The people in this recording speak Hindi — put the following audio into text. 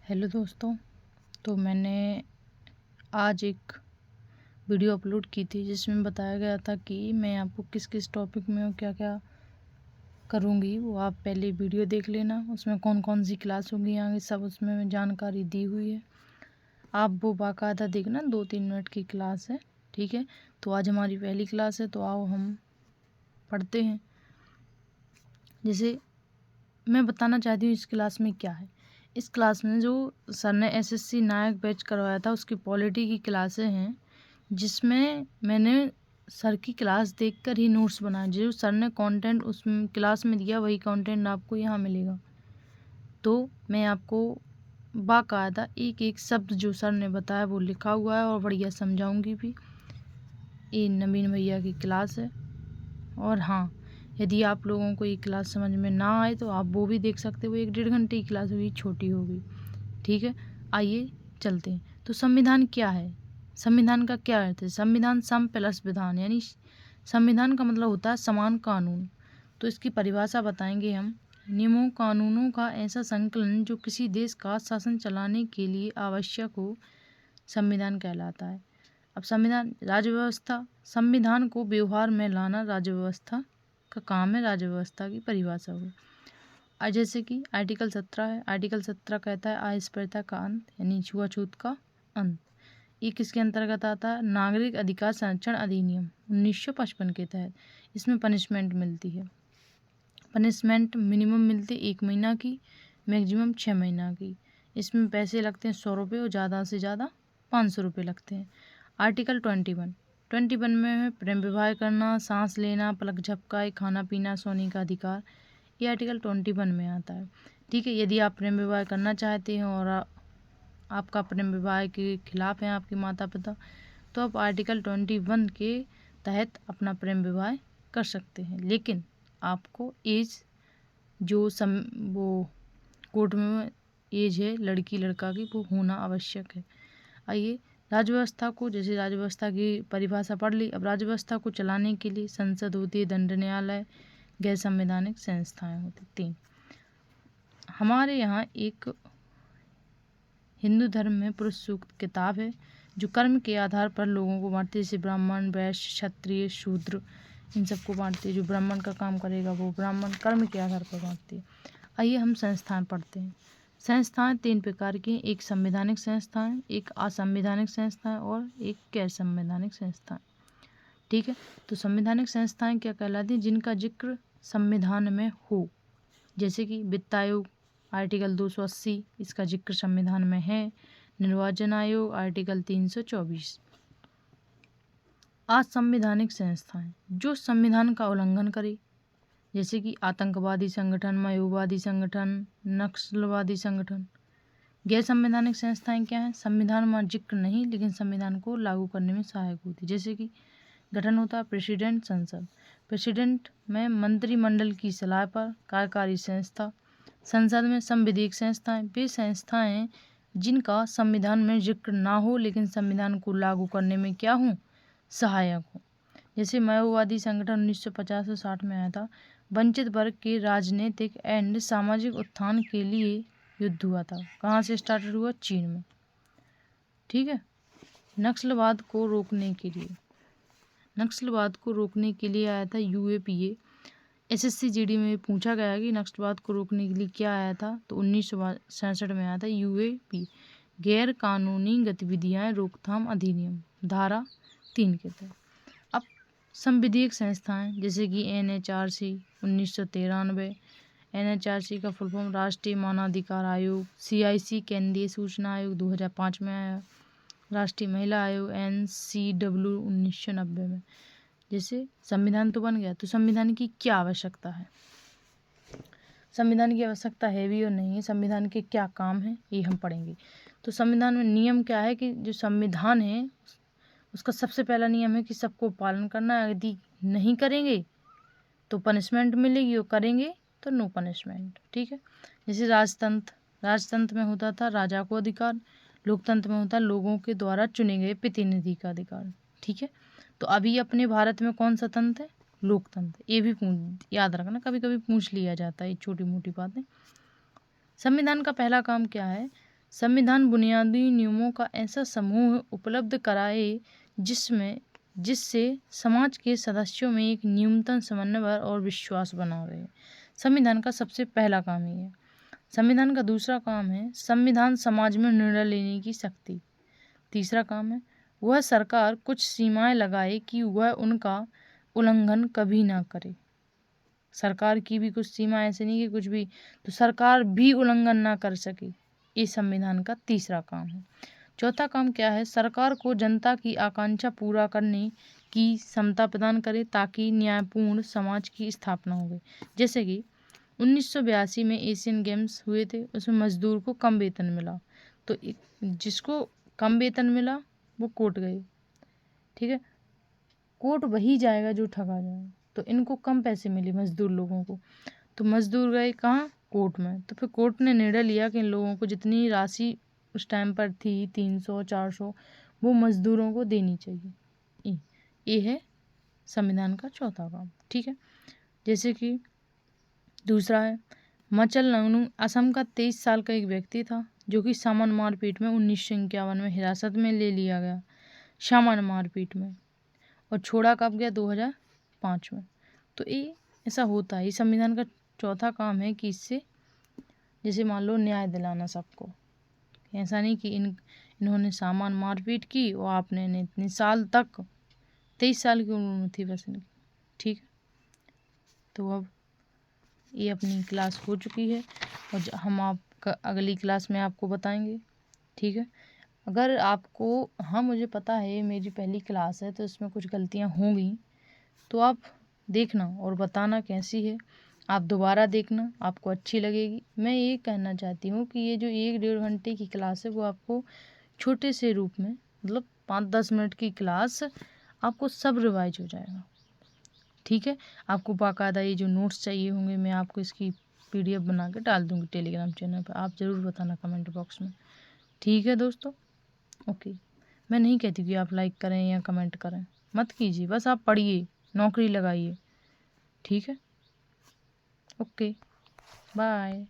हेलो दोस्तों। तो मैंने आज एक वीडियो अपलोड की थी जिसमें बताया गया था कि मैं आपको किस किस टॉपिक में क्या क्या करूँगी। वो आप पहले वीडियो देख लेना, उसमें कौन कौन सी क्लास होंगी आगे सब उसमें जानकारी दी हुई है। आप वो बाकायदा देखना, 2-3 मिनट की क्लास है, ठीक है। तो आज हमारी पहली क्लास है, तो आओ हम पढ़ते हैं। जैसे मैं बताना चाहती हूँ इस क्लास में क्या है। इस क्लास में जो सर ने एसएससी नायक बैच करवाया था उसकी पॉलिटी की क्लासें हैं, जिसमें मैंने सर की क्लास देखकर ही नोट्स बनाए। जो सर ने कंटेंट उस क्लास में दिया वही कंटेंट आपको यहाँ मिलेगा। तो मैं आपको बाकायदा एक एक शब्द जो सर ने बताया वो लिखा हुआ है और बढ़िया समझाऊंगी भी। ये नवीन भैया की क्लास है। और हाँ, यदि आप लोगों को ये क्लास समझ में ना आए तो आप वो भी देख सकते हो। 1-1.5 घंटे की क्लास होगी, छोटी होगी, ठीक है। आइए चलते हैं। तो संविधान क्या है, संविधान का क्या अर्थ है। संविधान सम प्लस विधान, यानी संविधान का मतलब होता है समान कानून। तो इसकी परिभाषा बताएंगे हम। नियमों कानूनों का ऐसा संकलन जो किसी देश का शासन चलाने के लिए आवश्यक हो, संविधान कहलाता है। अब संविधान, राज्य व्यवस्था, संविधान को व्यवहार में लाना राज्य व्यवस्था का काम है। राज्य व्यवस्था की परिभाषा हो। और जैसे कि आर्टिकल 17 है। आर्टिकल 17 कहता है अस्पृश्यता का अंत, यानी छुआछूत का अंत। ये किसके अंतर्गत आता है? नागरिक अधिकार संरक्षण अधिनियम 1955 के तहत। इसमें पनिशमेंट मिलती है। पनिशमेंट मिनिमम मिलती 1 महीना की, मैक्सिमम 6 महीना की। इसमें पैसे लगते हैं 100 रुपये और ज़्यादा से ज़्यादा 500 रुपये लगते हैं। आर्टिकल 21 में है प्रेम विवाह करना, सांस लेना, पलक झपकाए, खाना पीना, सोने का अधिकार। ये आर्टिकल 21 में आता है, ठीक है। यदि आप प्रेम विवाह करना चाहते हैं और आपका प्रेम विवाह के खिलाफ हैं आपके माता पिता, तो आप आर्टिकल 21 के तहत अपना प्रेम विवाह कर सकते हैं। लेकिन आपको एज जो वो कोर्ट में एज है लड़की लड़का की, वो होना आवश्यक है। आइए राज्य व्यवस्था को, जैसे राज्य व्यवस्था की परिभाषा पढ़ ली। अब राज्य व्यवस्था को चलाने के लिए संसद होती है, दंड न्यायालय, गैर संवैधानिक संस्थाएं होती 3। हमारे यहाँ एक हिंदू धर्म में पुरुष सूक्त किताब है जो कर्म के आधार पर लोगों को बांटती है। जैसे ब्राह्मण, वैश्य, क्षत्रिय, शूद्र, इन सबको बांटती है। जो ब्राह्मण का काम करेगा वो ब्राह्मण कर्म के आधार पर बांटती है। आइए हम संस्थान पढ़ते हैं। संस्थाएं 3 प्रकार की, एक संवैधानिक संस्थाएं, एक असंवैधानिक संस्थाएं और एक गैर संवैधानिक संस्थाएं, ठीक है। तो संवैधानिक संस्थाएं क्या कहलाती हैं? जिनका जिक्र संविधान में हो। जैसे कि वित्त आयोग आर्टिकल 280, इसका जिक्र संविधान में है। निर्वाचन आयोग आर्टिकल 324। असंवैधानिक संस्थाएं जो संविधान का उल्लंघन करे, जैसे कि आतंकवादी संगठन, माओवादी संगठन, नक्सलवादी संगठन। गैर संवैधानिक संस्थाएं क्या हैं? संविधान में जिक्र नहीं लेकिन संविधान को लागू करने में सहायक होती। जैसे कि गठन होता है प्रेसिडेंट संसद। प्रेसिडेंट में मंत्रिमंडल की सलाह पर कार्यकारी संस्था। संसद में संविधिक संस्थाएं वे संस्थाएं जिनका संविधान में जिक्र ना हो लेकिन संविधान को लागू करने में क्या हो? सहायक हो। जैसे माओवादी संगठन 1950 से 60 में आया था। वंचित वर्ग के राजनीतिक एंड सामाजिक उत्थान के लिए युद्ध हुआ था। कहाँ से स्टार्ट हुआ? चीन में, ठीक है। नक्सलवाद को रोकने के लिए आया था यूएपीए। एसएससी जीडी में पूछा गया कि नक्सलवाद को रोकने के लिए क्या आया था, तो 1967 में आया था यूएपी, गैर कानूनी गतिविधियां रोकथाम अधिनियम, धारा 3 के तहत। अब संविधिक संस्थाएं जैसे कि एनएचआरसी 1993, एनएचआरसी का फुल फॉर्म राष्ट्रीय मानवाधिकार आयोग। सीआईसी केंद्रीय सूचना आयोग 2005 में आया। राष्ट्रीय महिला आयोग एनसीडब्ल्यू 1990 में। जैसे संविधान तो बन गया, तो संविधान की क्या आवश्यकता है, संविधान की आवश्यकता है भी और नहीं है, संविधान के क्या काम है, ये हम पढ़ेंगे। तो संविधान में नियम क्या है कि जो संविधान है उसका सबसे पहला नियम है कि सबको पालन करना है। यदि नहीं करेंगे तो पनिशमेंट मिलेगी और करेंगे तो नो पनिशमेंट, ठीक है। जैसे राजतंत्र में होता था राजा को अधिकार, लोकतंत्र में होता है लोगों के द्वारा चुने गए प्रतिनिधि का अधिकार, ठीक है। तो अभी अपने भारत में कौन सा तंत्र है? लोकतंत्र। ये भी याद रखना, कभी कभी पूछ लिया जाता है छोटी मोटी बातें। संविधान का पहला काम क्या है? संविधान बुनियादी नियमों का ऐसा समूह उपलब्ध कराए जिससे समाज के सदस्यों में एक न्यूनतम समन्वय और विश्वास बना रहे। संविधान का सबसे पहला काम ये है। संविधान का दूसरा काम है संविधान समाज में निर्णय लेने की शक्ति। तीसरा काम है वह सरकार कुछ सीमाएं लगाए कि वह उनका उल्लंघन कभी ना करे। सरकार की भी कुछ सीमा ऐसे नहीं कि कुछ भी तो सरकार भी उल्लंघन ना कर सके, ये संविधान का तीसरा काम है। चौथा काम क्या है, सरकार को जनता की आकांक्षा पूरा करने की क्षमता प्रदान करे ताकि न्यायपूर्ण समाज की स्थापना हो गई। जैसे कि 1982 में एशियन गेम्स हुए थे, उसमें मजदूर को कम वेतन मिला, तो जिसको कम वेतन मिला वो कोर्ट गए, ठीक है, कोर्ट वही जाएगा जो ठगा जाएगा। तो इनको कम पैसे मिले मजदूर लोगों को, तो मजदूर गए कहाँ, कोर्ट में। तो फिर कोर्ट ने निर्णय लिया कि इन लोगों को जितनी राशि उस टाइम पर थी 300 400 वो मजदूरों को देनी चाहिए। ये है संविधान का चौथा काम, ठीक है। जैसे कि दूसरा है मचल नंगनू, असम का 23 साल का एक व्यक्ति था जो कि सामान्य मारपीट में 1951 में हिरासत में ले लिया गया, सामान्य मारपीट में, और छोड़ा कब गया, 2005 में। तो ये ऐसा होता है, ये संविधान का चौथा काम है कि इससे जैसे मान लो न्याय दिलाना सबको। ऐसा नहीं कि इन्होंने सामान्य मारपीट की और आपने इतने साल तक 23 साल की उम्र में थी बस इनकी, ठीक है। तो अब ये अपनी क्लास हो चुकी है और हम आपका अगली क्लास में आपको बताएंगे, ठीक है। अगर आपको, हाँ मुझे पता है मेरी पहली क्लास है तो इसमें कुछ गलतियाँ होंगी, तो आप देखना और बताना कैसी है। आप दोबारा देखना, आपको अच्छी लगेगी। मैं ये कहना चाहती हूँ कि ये जो 1-1.5 घंटे की क्लास है वो आपको छोटे से रूप में, मतलब 5-10 मिनट की क्लास, आपको सब रिवाइज हो जाएगा, ठीक है। आपको बाकायदा ये जो नोट्स चाहिए होंगे मैं आपको इसकी PDF बना के डाल दूँगी टेलीग्राम चैनल पर, आप ज़रूर बताना कमेंट बॉक्स में, ठीक है दोस्तों। ओके, मैं नहीं कहती कि आप लाइक करें या कमेंट करें, मत कीजिए, बस आप पढ़िए, नौकरी लगाइए, ठीक है। Okay, bye.